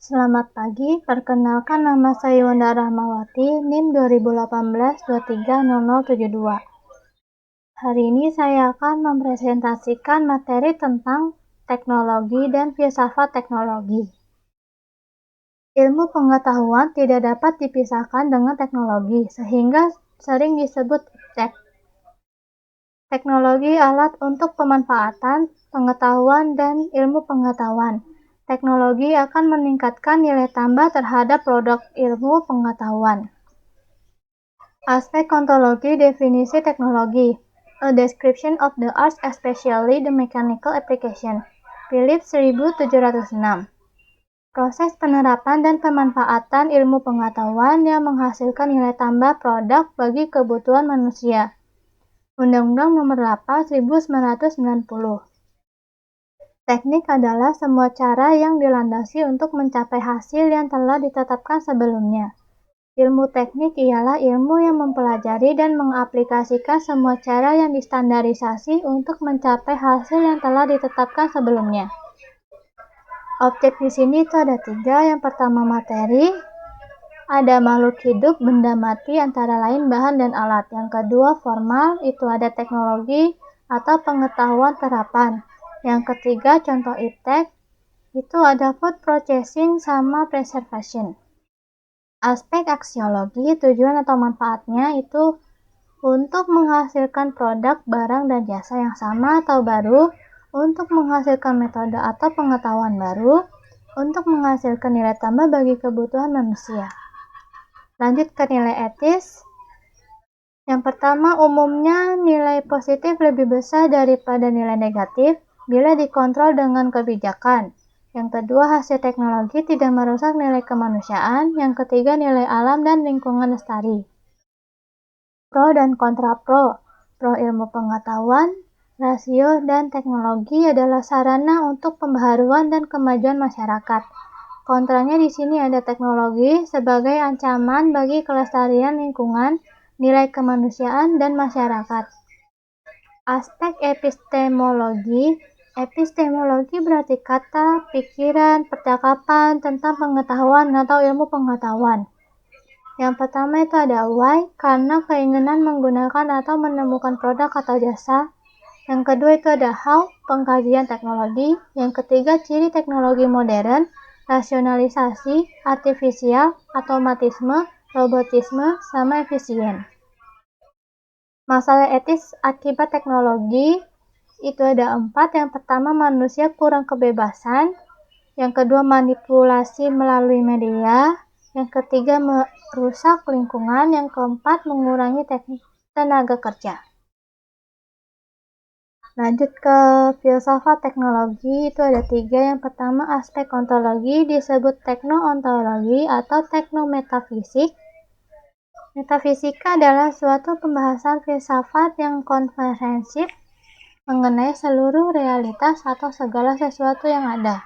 Selamat pagi, perkenalkan nama saya Wanda Rahmawati, NIM 2018-230072. Hari ini saya akan mempresentasikan materi tentang teknologi dan filsafat teknologi. Ilmu pengetahuan tidak dapat dipisahkan dengan teknologi, sehingga sering disebut iptek. Teknologi alat untuk pemanfaatan, pengetahuan, dan ilmu pengetahuan. Teknologi akan meningkatkan nilai tambah terhadap produk ilmu pengetahuan. Aspek ontologi definisi teknologi. A description of the arts, especially the mechanical application. Phillips 1706. Proses penerapan dan pemanfaatan ilmu pengetahuan yang menghasilkan nilai tambah produk bagi kebutuhan manusia. Undang-Undang Nomor 8 1990. Teknik adalah semua cara yang dilandasi untuk mencapai hasil yang telah ditetapkan sebelumnya. Ilmu teknik ialah ilmu yang mempelajari dan mengaplikasikan semua cara yang distandarisasi untuk mencapai hasil yang telah ditetapkan sebelumnya. Objek di sini itu ada 3. Yang pertama materi, ada makhluk hidup, benda mati, antara lain bahan dan alat. Yang kedua formal, itu ada teknologi atau pengetahuan terapan. Yang ketiga contoh iptek, itu ada food processing sama preservation. Aspek aksiologi, tujuan atau manfaatnya itu untuk menghasilkan produk, barang, dan jasa yang sama atau baru, untuk menghasilkan metode atau pengetahuan baru, untuk menghasilkan nilai tambah bagi kebutuhan manusia. Lanjut ke nilai etis. Yang pertama, umumnya nilai positif lebih besar daripada nilai negatif bila dikontrol dengan kebijakan. Yang kedua, hasil teknologi tidak merusak nilai kemanusiaan. Yang ketiga, nilai alam dan lingkungan lestari. Pro dan kontra pro. Pro ilmu pengetahuan, rasio, dan teknologi adalah sarana untuk pembaharuan dan kemajuan masyarakat. Kontranya di sini ada teknologi sebagai ancaman bagi kelestarian lingkungan, nilai kemanusiaan, dan masyarakat. Aspek epistemologi. Epistemologi berarti kata, pikiran, percakapan tentang pengetahuan atau ilmu pengetahuan. Yang pertama itu ada why, karena keinginan menggunakan atau menemukan produk atau jasa. Yang kedua itu ada how, pengkajian teknologi. Yang ketiga ciri teknologi modern, rasionalisasi, artifisial, otomatisme, robotisme, sama efisien. Masalah etis akibat teknologi itu ada 4. Yang pertama, manusia kurang kebebasan. Yang kedua, manipulasi melalui media. Yang ketiga, merusak lingkungan. Yang keempat, mengurangi tenaga kerja. Lanjut ke filsafat teknologi, itu ada 3. Yang pertama, aspek ontologi disebut tekno-ontologi atau teknometafisik. Metafisika adalah suatu pembahasan filsafat yang komprehensif mengenai seluruh realitas atau segala sesuatu yang ada.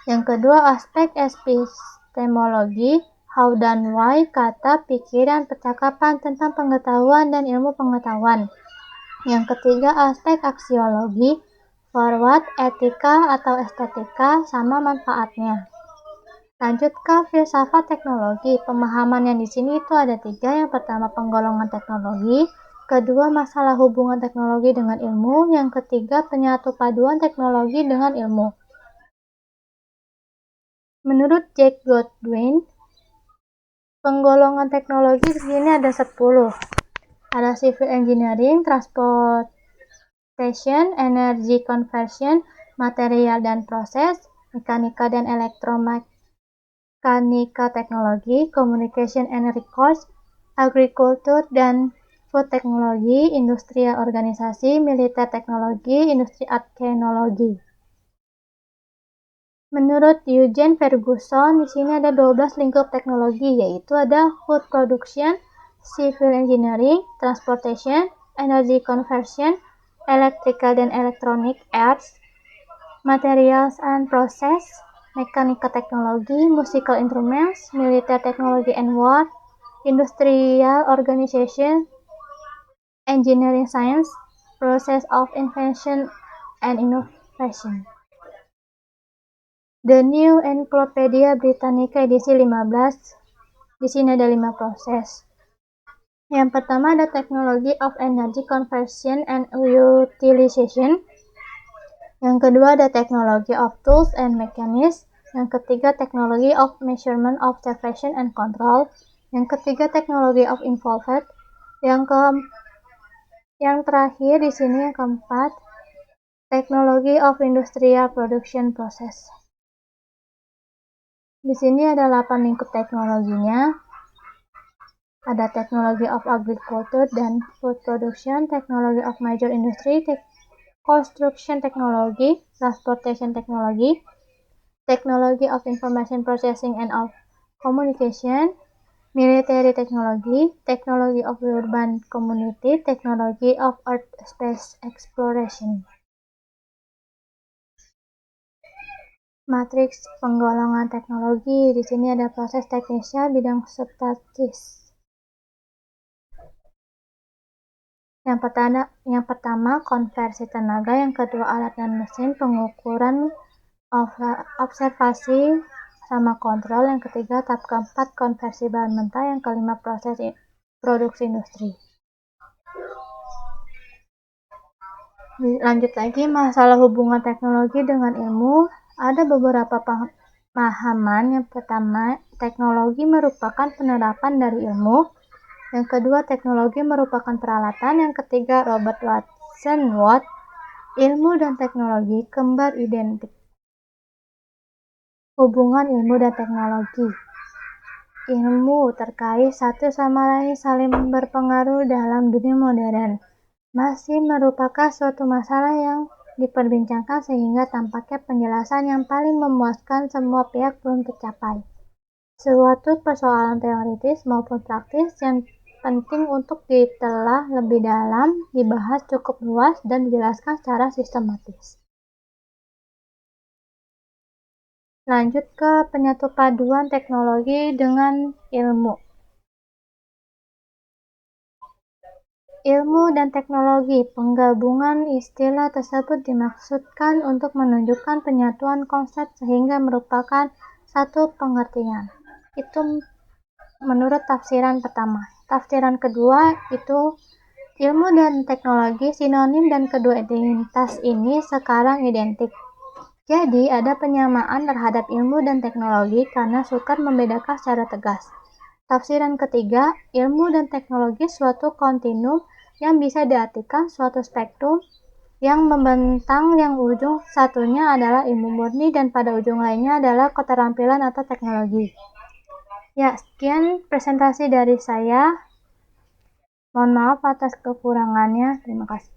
Yang kedua, aspek epistemologi, how dan why, kata, pikiran, percakapan tentang pengetahuan dan ilmu pengetahuan. Yang ketiga, aspek aksiologi, forward, etika atau estetika, sama manfaatnya. Lanjut ke filsafat teknologi. Pemahaman yang di sini itu ada 3. Yang pertama, penggolongan teknologi. Kedua, masalah hubungan teknologi dengan ilmu. Yang ketiga, penyatu paduan teknologi dengan ilmu. Menurut Jack Godwin, penggolongan teknologi di sini ada 10. Ada civil engineering, transportation, energy conversion, material dan proses, mekanika dan elektromekanika teknologi, communication and records, agriculture dan food teknologi, industrial organisasi, militer teknologi, industri arkeologi. Menurut Eugene Ferguson, di sini ada 12 lingkup teknologi, yaitu ada food production, civil engineering, transportation, energy conversion, electrical dan electronic arts, materials and process, mekanika teknologi, musical instruments, military technology and war, industrial organization, engineering science, process of invention and innovation. The New Encyclopedia Britannica edisi 15. Di sini ada 5 proses. Yang pertama ada Technology of Energy Conversion and Utilization. Yang kedua ada Technology of Tools and Mechanisms. Yang ketiga Technology of Measurement, Observation and Control. Yang ketiga Technology of Involved. Yang terakhir di sini yang keempat Technology of Industrial Production Process. Di sini ada 8 lingkup teknologinya. Ada Technology of Agriculture dan Food Production, Technology of Major Industry, Construction Technology, Transportation Technology, Technology of Information Processing and of Communication, Military Technology, Technology of Urban Community, Technology of Earth Space Exploration. Matriks penggolongan teknologi. Di sini ada proses teknisnya bidang substatis. Yang pertama konversi tenaga, yang kedua alat dan mesin, pengukuran, observasi sama kontrol, yang ketiga tahap keempat konversi bahan mentah, yang kelima proses produksi industri. Lanjut lagi masalah hubungan teknologi dengan ilmu. Ada beberapa pemahaman. Yang pertama, teknologi merupakan penerapan dari ilmu. Yang kedua, teknologi merupakan peralatan. Yang ketiga, Robert Watson Watt, ilmu dan teknologi kembar identik. Hubungan ilmu dan teknologi. Ilmu terkait satu sama lain, saling berpengaruh dalam dunia modern. Masih merupakan suatu masalah yang diperbincangkan sehingga tampaknya penjelasan yang paling memuaskan semua pihak belum tercapai. Suatu persoalan teoritis maupun praktis yang penting untuk ditelah lebih dalam, dibahas cukup luas, dan dijelaskan secara sistematis. Lanjut ke penyatu paduan teknologi dengan ilmu. Ilmu dan teknologi. Penggabungan istilah tersebut dimaksudkan untuk menunjukkan penyatuan konsep sehingga merupakan satu pengertian. Itu menurut tafsiran pertama. Tafsiran kedua itu ilmu dan teknologi sinonim dan kedua identitas ini sekarang identik. Jadi ada penyamaan terhadap ilmu dan teknologi karena sukar membedakan secara tegas. Tafsiran ketiga, ilmu dan teknologi suatu kontinum yang bisa diartikan suatu spektrum yang membentang, yang ujung satunya adalah ilmu murni dan pada ujung lainnya adalah keterampilan atau teknologi. Ya, sekian presentasi dari saya. Mohon maaf atas kekurangannya. Terima kasih.